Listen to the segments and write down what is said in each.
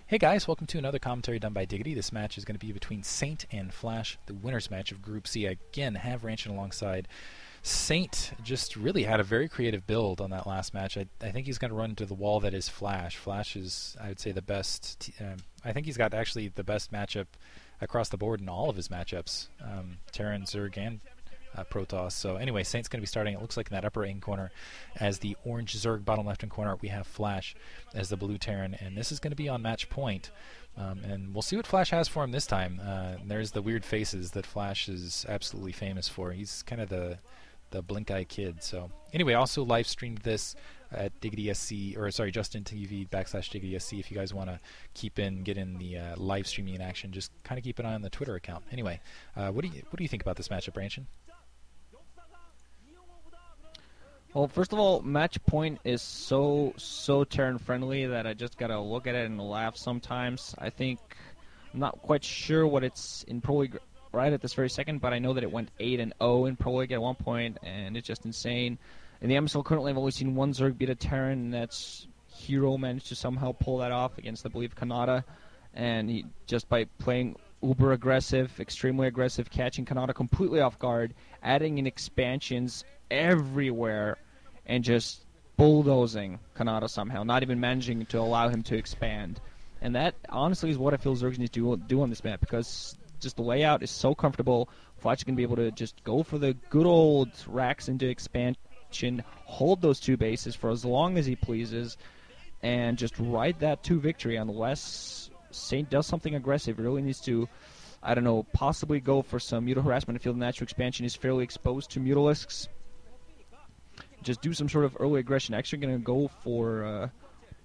Hey guys, welcome to another commentary done by Diggity. This match is going to be between Saint and Flash, the winners match of Group C. I again have Ranchin alongside. Saint just really had a very creative build on that last match. I think he's going to run into the wall that is Flash. Flash is, I would say, the best. I think he's got actually the best matchup across the board in all of his matchups. Terran, Zerg, and Protoss. So anyway, Saint's going to be starting, it looks like, in that upper right corner as the orange Zerg. Bottom left-hand corner, we have Flash as the blue Terran, and this is going to be on Matchpoint. And we'll see what Flash has for him this time. There's the weird faces that Flash is absolutely famous for. He's kind of the blink eye kid. So anyway, also live streamed this at Diggity SC, or sorry, Justin TV /Diggity SC. If you guys want to get in the live streaming in action, just kind of keep an eye on the Twitter account. Anyway, what do you think about this matchup, Ranchin? Well, first of all, Matchpoint is so Terran friendly that I just gotta look at it and laugh sometimes. I'm not quite sure what it's in Pro League right at this very second, but I know that it went 8-0 in Pro League at one point, and it's just insane. In the MSL currently, I've only seen one Zerg beat a Terran, and that's Hero managed to somehow pull that off against, I believe, Kanata, and he just by playing uber aggressive, extremely aggressive, catching Kanata completely off guard, adding in expansions everywhere, and just bulldozing Kanata somehow, not even managing to allow him to expand. And that, honestly, is what I feel Zergs need to do on this map, because just the layout is so comfortable. Flash is going to be able to just go for the good old racks into expansion, hold those two bases for as long as he pleases, and just ride that to victory unless Saint does something aggressive. He really needs to, I don't know, possibly go for some Mutal Harassment. I feel the natural expansion is fairly exposed to Mutalisks. Just do some sort of early aggression. Actually going to go for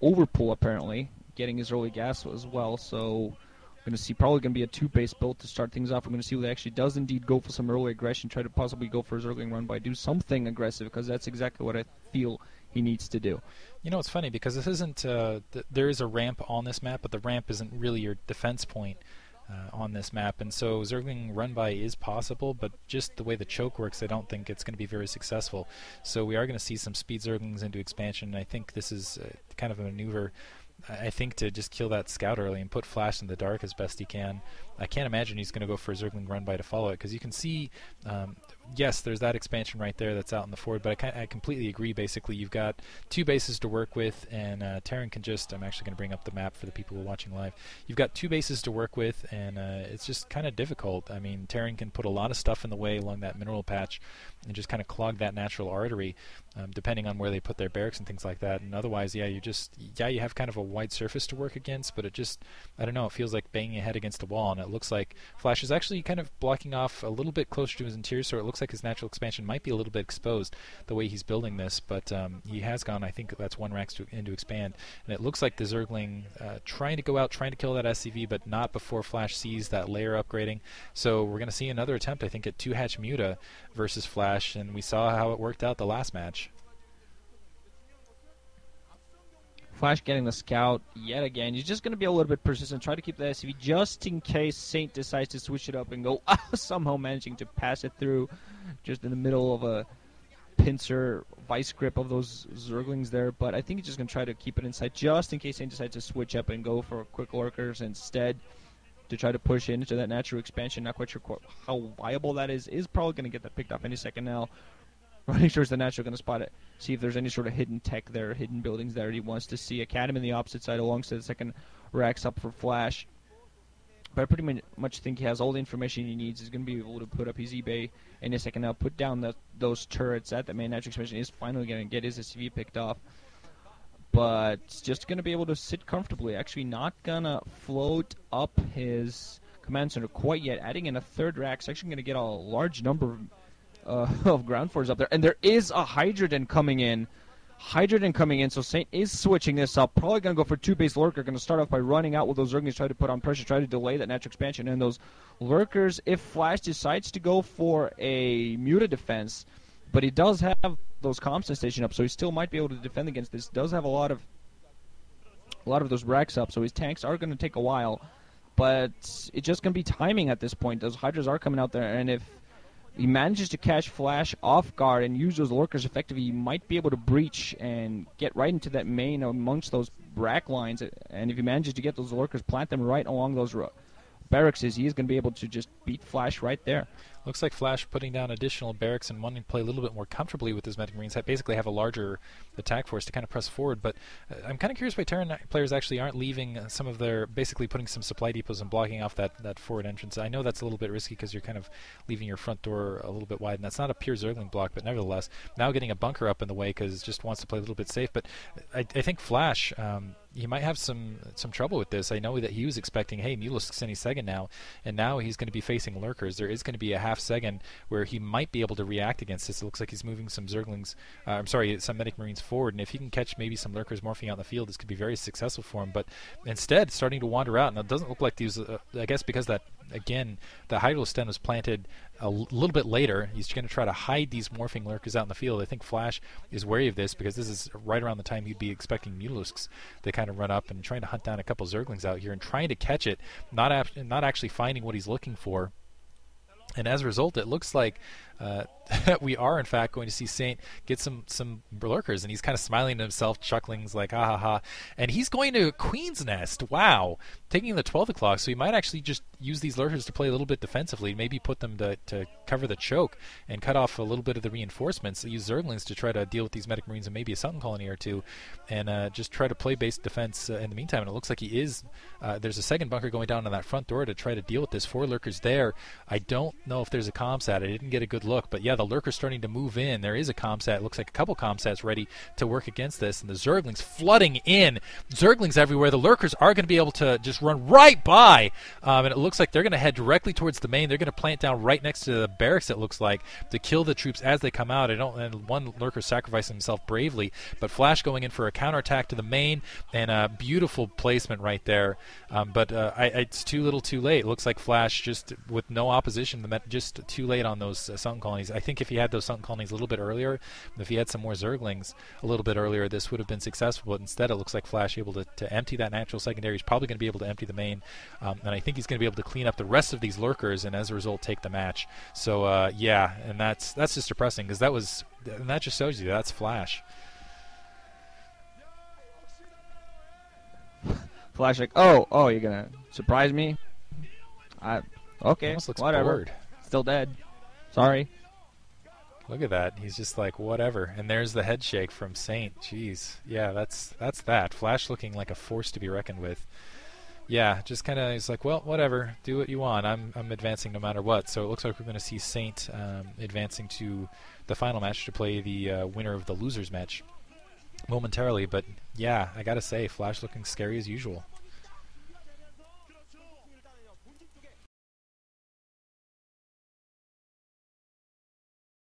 Overpull, apparently, getting his early gas as well. So we're going to see probably going to be a two-base build to start things off. We're going to see what he actually does indeed go for some early aggression, try to possibly go for a Zergling run by, do something aggressive, because that's exactly what I feel he needs to do. You know, it's funny, because this isn't, there is a ramp on this map, but the ramp isn't really your defense point on this map, and so Zergling run by is possible, but just the way the choke works, I don't think it's going to be very successful. So we are going to see some speed Zerglings into expansion, and I think this is kind of a maneuver, I think, to just kill that scout early and put Flash in the dark as best he can. I can't imagine he's going to go for a Zergling run by to follow it, because you can see, yes, there's that expansion right there that's out in the forward, but I completely agree. Basically, you've got two bases to work with, and Terran can just, I'm actually going to bring up the map for the people who are watching live. You've got two bases to work with, and it's just kind of difficult. I mean, Terran can put a lot of stuff in the way along that mineral patch and just kind of clog that natural artery, depending on where they put their barracks and things like that. And otherwise, yeah, you have kind of a wide surface to work against, but it just, I don't know, it feels like banging your head against a wall, and it looks like Flash is actually kind of blocking off a little bit closer to his interior, so it looks like his natural expansion might be a little bit exposed the way he's building this, but he has gone, I think that's one rack into expand, and it looks like the Zergling trying to go out, trying to kill that SCV, but not before Flash sees that layer upgrading. So we're going to see another attempt, I think, at 2-hatch Muta versus Flash, and we saw how it worked out the last match. Flash getting the scout yet again. He's just going to be a little bit persistent, try to keep the SCV just in case Saint decides to switch it up and go somehow managing to pass it through just in the middle of a pincer vice grip of those Zerglings there. But I think he's just going to try to keep it inside just in case Saint decides to switch up and go for quick lurkers instead to try to push into that natural expansion. Not quite sure how viable that is. Is probably going to get that picked up any second now. Running towards the natural, going to spot it, see if there's any sort of hidden tech there, hidden buildings there he wants to see. Academy on the opposite side alongside the second racks up for Flash. But I pretty much think he has all the information he needs. He's going to be able to put up his eBay in a second now, put down those turrets at the main natural expansion. Is finally going to get his SCV picked off. But just going to be able to sit comfortably. Actually not going to float up his command center quite yet. Adding in a third rack is actually going to get a large number of ground forces up there, and there is a Hydrogen coming in. So Saint is switching this up. Probably going to go for two-base lurker. Going to start off by running out with those Zerglings, try to put on pressure, try to delay that natural expansion. And those lurkers, if Flash decides to go for a Muta defense, but he does have those comms station up, so he still might be able to defend against this. Does have a lot of those racks up, so his tanks are going to take a while. But it's just going to be timing at this point. Those Hydras are coming out there, and if he manages to catch Flash off guard and use those lurkers effectively, he might be able to breach and get right into that main amongst those rack lines, and if he manages to get those lurkers, plant them right along those barracks, he is going to be able to just beat Flash right there. Looks like Flash putting down additional barracks and wanting to play a little bit more comfortably with his Medic Marines, basically have a larger attack force to kind of press forward. But I'm kind of curious why Terran players actually aren't leaving some of their, basically putting some supply depots and blocking off that forward entrance. I know that's a little bit risky because you're kind of leaving your front door a little bit wide, and that's not a pure Zergling block, but nevertheless, now getting a bunker up in the way because just wants to play a little bit safe. But I think Flash, he might have some trouble with this. I know that he was expecting, hey, Mulisk's any second now, and now he's going to be facing lurkers. There is going to be a half second where he might be able to react against this. It looks like he's moving some Zerglings, some Medic Marines forward, and if he can catch maybe some lurkers morphing out in the field, this could be very successful for him. But instead, starting to wander out, and it doesn't look like these, I guess because that, again, the Hydro Sten was planted a little bit later. He's going to try to hide these morphing lurkers out in the field. I think Flash is wary of this because this is right around the time he'd be expecting Mulisks to kind of run up and trying to hunt down a couple Zerglings out here and trying to catch it, not actually finding what he's looking for. And as a result, it looks like we are, in fact, going to see Saint get some lurkers, and he's kind of smiling to himself, chuckling, like, ha ha ha. And he's going to Queen's Nest. Wow. Taking the 12 o'clock, so he might actually just use these lurkers to play a little bit defensively, maybe put them to cover the choke and cut off a little bit of the reinforcements, use Zerglings to try to deal with these Medic Marines and maybe a Sunken Colony or two, and just try to play base defense in the meantime. And it looks like he is. There's a second bunker going down on that front door to try to deal with this. 4 lurkers there. I don't know if there's a comsat. I didn't get a good look, but yeah, the lurker's starting to move in. There is a comsat. It looks like a couple comsats ready to work against this, and the Zerglings flooding in. Zerglings everywhere. The lurkers are going to be able to just run right by, and it looks like they're going to head directly towards the main. They're going to plant down right next to the barracks, it looks like, to kill the troops as they come out. And one lurker sacrificing himself bravely, but Flash going in for a counterattack to the main, and a beautiful placement right there. But it's too little too late. It looks like Flash just with no opposition, just too late on those Sunken Colonies. I think if he had those Sunken Colonies a little bit earlier, if he had some more Zerglings a little bit earlier, this would have been successful. But instead, it looks like Flash able to empty that natural secondary. He's probably going to be able to empty the main, and I think he's going to be able to clean up the rest of these lurkers, and as a result, take the match. So yeah, and that's just depressing because that just shows you that's Flash. Flash like, oh, you're gonna surprise me? Okay, Almost looks whatever. bored. Still dead. Sorry. Look at that. He's just like, whatever. And there's the head shake from Saint. Jeez. Yeah, that's that. Flash looking like a force to be reckoned with. Yeah, just kind of, he's like, well, whatever. Do what you want. I'm advancing no matter what. So it looks like we're going to see Saint advancing to the final match to play the winner of the losers match momentarily. But yeah, I got to say, Flash looking scary as usual.